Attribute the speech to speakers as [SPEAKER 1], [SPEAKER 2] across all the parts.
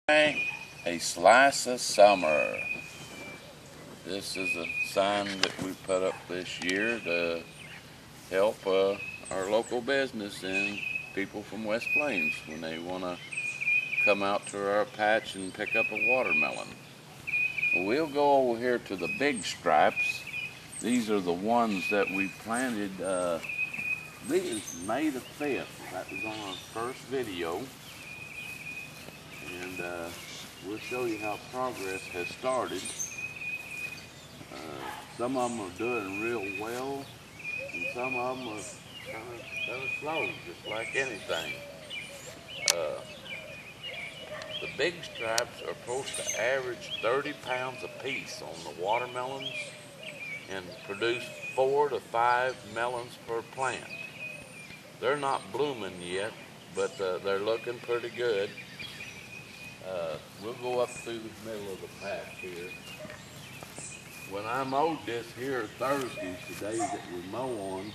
[SPEAKER 1] A slice of summer. This is a sign that we put up this year to help our local business and people from West Plains when they want to come out to our patch and pick up a watermelon. We'll go over here to the big stripes. These are the ones that we planted. This is May the 5th. That was on our first video. And we'll show you how progress has started. Some of them are doing real well, and some of them are kind of slow, just like anything. The big stripes are supposed to average 30 pounds a piece on the watermelons and produce 4 to 5 melons per plant. They're not blooming yet, but they're looking pretty good. We'll go up through the middle of the patch here. When I mowed this here Thursdays, the days that we mow on,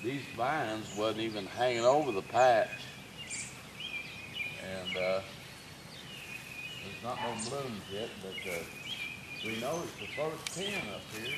[SPEAKER 1] these vines wasn't even hanging over the patch. And there's not no blooms yet, but we noticed the first 10 up here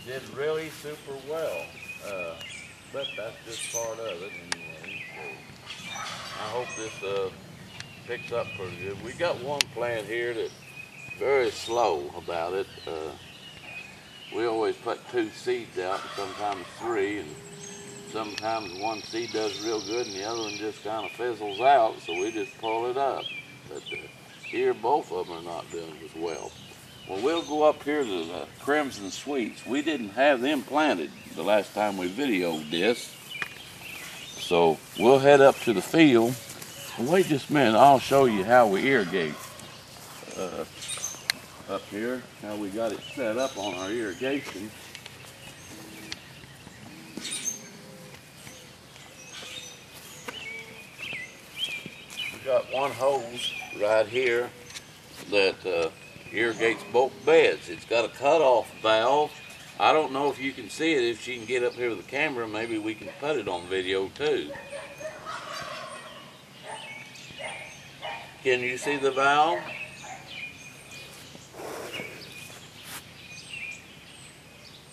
[SPEAKER 1] did really super well. But that's just part of it anyway. So I hope this picks up pretty good. We got one plant here that's very slow about it. We always put 2 seeds out, and sometimes 3, and sometimes one seed does real good and the other one just kind of fizzles out, so we just pull it up. But here both of them are not doing as well. Well, we'll go up here to the Crimson Sweets. We didn't have them planted the last time we videoed this, so we'll head up to the field. Wait just a minute, I'll show you how we irrigate up here, how we got it set up on our irrigation. We got one hose right here that irrigates both beds. It's got a cutoff valve. I don't know if you can see it. If she can get up here with the camera, maybe we can put it on video too. Can you see the valve?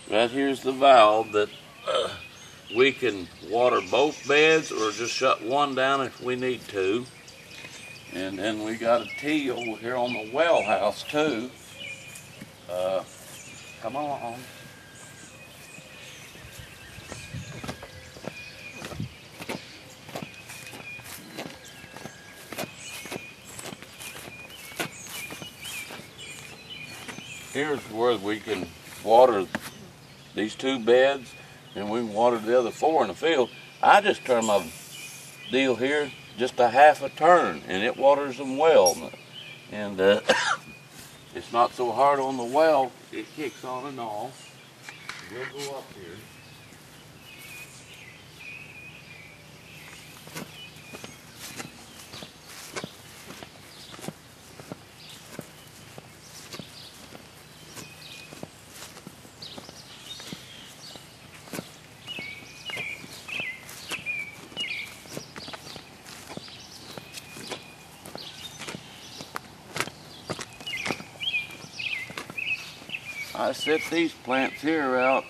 [SPEAKER 1] Right here's the valve that we can water both beds or just shut one down if we need to. And then we got a T over here on the well house too. Come on. Here's where we can water these 2 beds, and we can water the other 4 in the field. I just turn my deal here just a half a turn, and it waters them well. And it's not so hard on the well, it kicks on and off. We'll go up here. I set these plants here out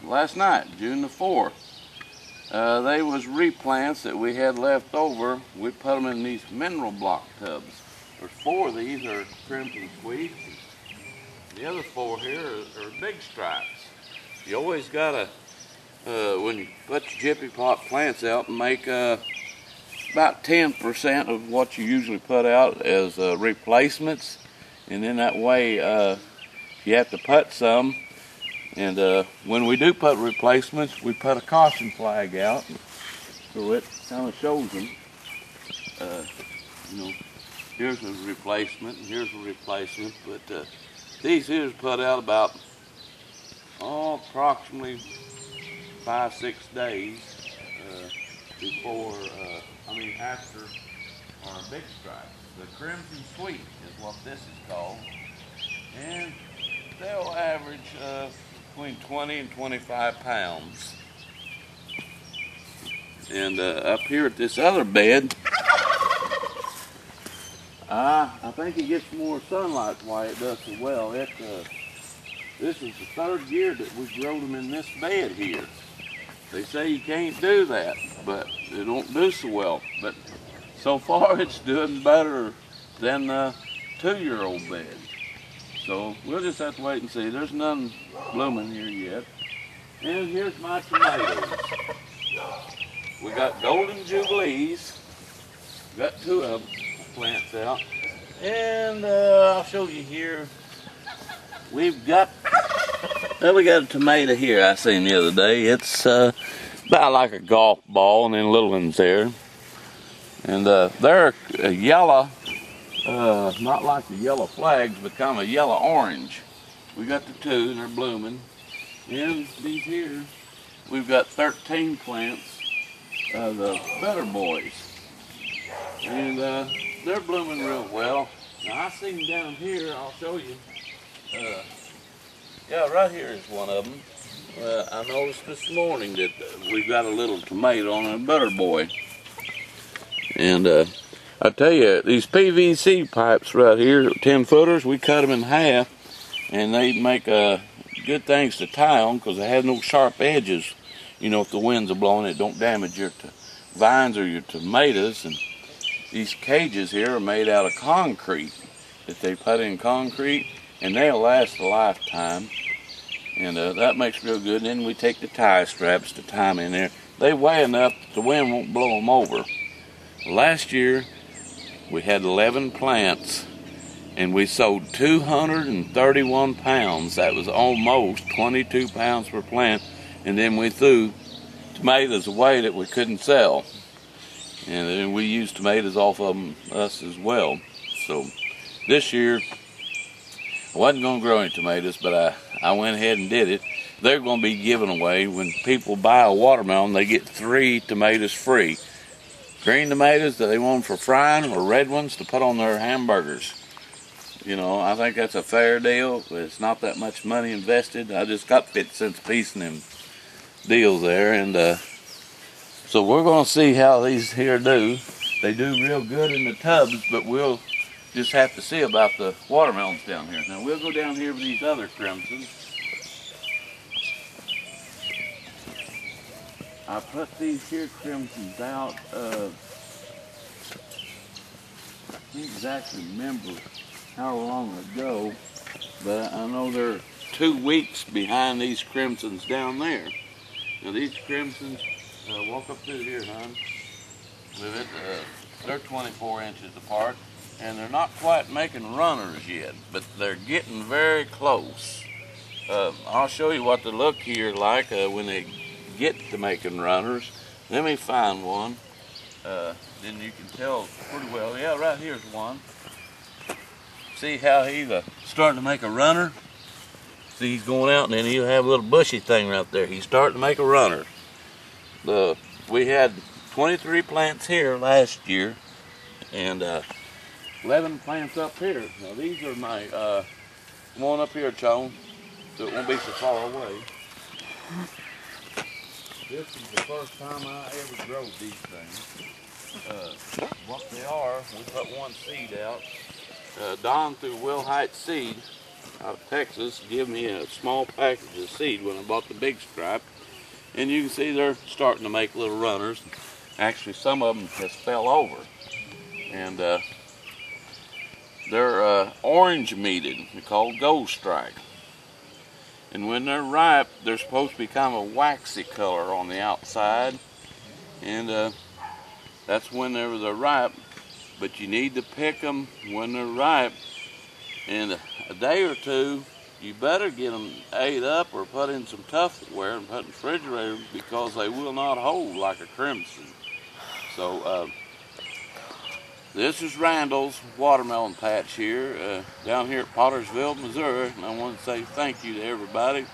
[SPEAKER 1] last night, June the 4th. They was replants that we had left over. We put them in these mineral block tubs. There's 4 of these are Crimson Sweets. The other 4 here are big stripes. You always gotta, when you put your Jiffy Pot plants out, make about 10% of what you usually put out as replacements. And then that way, you have to put some, and when we do put replacements, we put a caution flag out, so it kind of shows them, you know, here's a replacement, and here's a replacement, but these here is put out about, approximately 5-6 days before, after our big stripes. The Crimson Sweet is what this is called, and they'll average between 20 and 25 pounds. And up here at this other bed, I think it gets more sunlight why it does so well. This is the third year that we've grown them in this bed here. They say you can't do that, but it don't do so well. But so far it's doing better than the 2-year-old bed. So we'll just have to wait and see. There's none blooming here yet. And here's my tomatoes. We got Golden Jubilees. Got 2 of them plants out. And I'll show you here. We got a tomato here I seen the other day. It's about like a golf ball, and then little ones there. And they're yellow, not like the yellow flags, but kind of a yellow orange. We got the 2 and they're blooming. And these here, we've got 13 plants of the Better Boys. And they're blooming real well. Now I see them down here, I'll show you. Yeah, right here is one of them. I noticed this morning that we've got a little tomato on a Better Boy. And I tell you, these PVC pipes right here, 10-footers, we cut them in half, and they make good things to tie on because they have no sharp edges. You know, if the winds are blowing, it don't damage your vines or your tomatoes. And these cages here are made out of concrete that they put in concrete, and they'll last a lifetime. And that makes real good. And then we take the tie straps to tie them in there. They weigh enough that the wind won't blow them over. Last year, we had 11 plants, and we sold 231 pounds. That was almost 22 pounds per plant. And then we threw tomatoes away that we couldn't sell. And then we used tomatoes off of them, us as well. So this year, I wasn't going to grow any tomatoes, but I went ahead and did it. They're going to be given away. When people buy a watermelon, they get 3 tomatoes free. Green tomatoes that they want for frying, or red ones to put on their hamburgers. You know, I think that's a fair deal. It's not that much money invested. I just got 50 cents a piece in them deals there. And so we're going to see how these here do. They do real good in the tubs, but we'll just have to see about the watermelons down here. Now we'll go down here with these other crimsons. I put these here crimsons out, I can't exactly remember how long ago, but I know they're 2 weeks behind these crimsons down there. Now these crimsons, walk up through here, hon, with it, they're 24 inches apart. And they're not quite making runners yet, but they're getting very close. I'll show you what they look here like when they get to making runners. Let me find one. Then you can tell pretty well. Yeah, right here's one. See how he's starting to make a runner? See, he's going out, and then he'll have a little bushy thing right there. He's starting to make a runner. We had 23 plants here last year, and 11 plants up here. Now these are my, come on up here, Chone, so it won't be so far away. This is the first time I ever grow these things. What they are, we put one seed out. Don through Will Height Seed out of Texas gave me a small package of seed when I bought the big stripe. And you can see they're starting to make little runners. Actually, some of them just fell over. And they're orange meated. They're called Gold Strike. And when they're ripe, they're supposed to become a waxy color on the outside. And that's when they're ripe. But you need to pick them when they're ripe. In a day or two, you better get them ate up or put in some Tupperware and put in the refrigerator, because they will not hold like a crimson. So this is Randall's watermelon patch here, down here at Pottersville, Missouri. And I want to say thank you to everybody.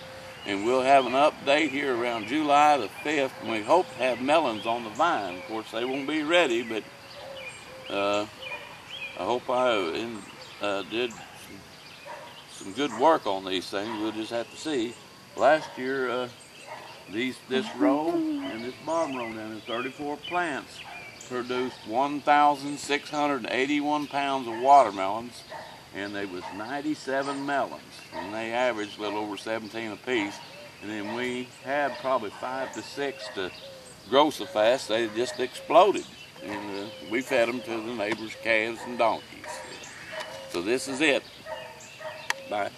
[SPEAKER 1] And we'll have an update here around July the 5th. And we hope to have melons on the vine. Of course, they won't be ready, but I hope I did some good work on these things. We'll just have to see. Last year, this row and this bottom row down there, 34 plants. produced 1,681 pounds of watermelons, and there was 97 melons, and they averaged a little over 17 apiece. And then we had probably 5 to 6 to grow so fast they just exploded. And we fed them to the neighbors' calves and donkeys. So this is it. Bye.